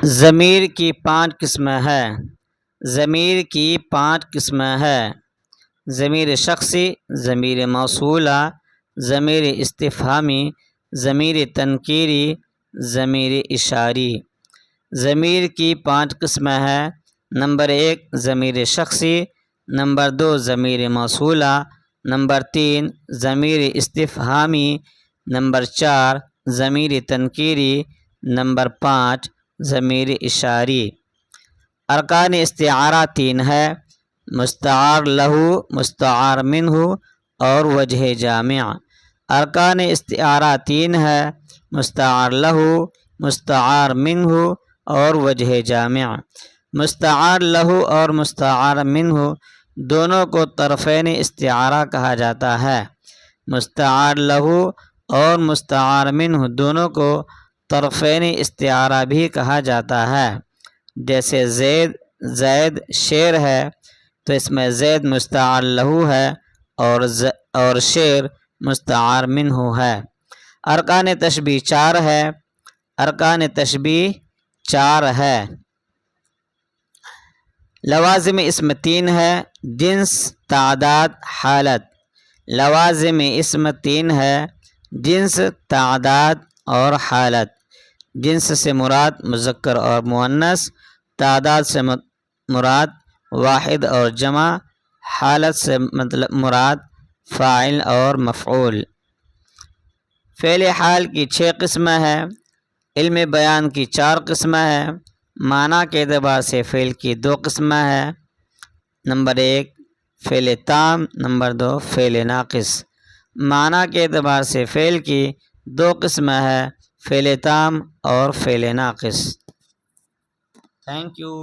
ضمیر کی 5 قسمیں ہے۔ ضمیر کی 5 قسمیں ہے۔ ضمیر شخصی، ضمیر موصولہ، ضمیر استفہامی، ضمیر تنکیری، ضمیر اشاری۔ ضمیر کی 5 قسمیں ہے۔ نمبر 1 ضمیر شخصی، نمبر 2 ضمیر موصولہ، نمبر 3 ضمیر استفہامی، نمبر 4 ضمیر تنکیری، نمبر 5 ضمیر اشاری۔ ارکان استعارہ 3 ہے: مستعار لہو، مستعار منہ اور وجہ جامع۔ ارکان استعارہ 3 ہے: مستعار لہو، مستعار منہ اور وجہ جامع۔ مستعار لہو اور مستعار منہ دونوں کو طرفین استعارہ کہا جاتا ہے۔ مستعار لہو اور مستعار منہ دونوں کو طرفین استعارہ بھی کہا جاتا ہے۔ جیسے زید شیر ہے تو اس میں زید مستعار لہو ہے اور شیر مستعار منہ ہے۔ ارکان تشبیہ 4 ہے۔ ارکان تشبیہ 4 ہے: لوازم اسم 3 ہے: جنس، تعداد، حالت۔ لوازم اسم 3 ہے: جنس، تعداد اور حالت۔ جنس سے مراد مذکر اور مؤنث، تعداد سے مراد واحد اور جمع، حالت سے مراد فاعل اور مفعول۔ فعل حال کی 6 قسمیں ہیں۔ علم بیان کی 4 قسمیں ہیں۔ معنی کے اعتبار سے فعل کی 2 قسمیں ہیں: نمبر 1 فعل تام، نمبر 2 فعل ناقص۔ معنی کے اعتبار سے فعل کی 2 قسمیں ہیں: فعل تام اور فعل ناقص۔ Thank you.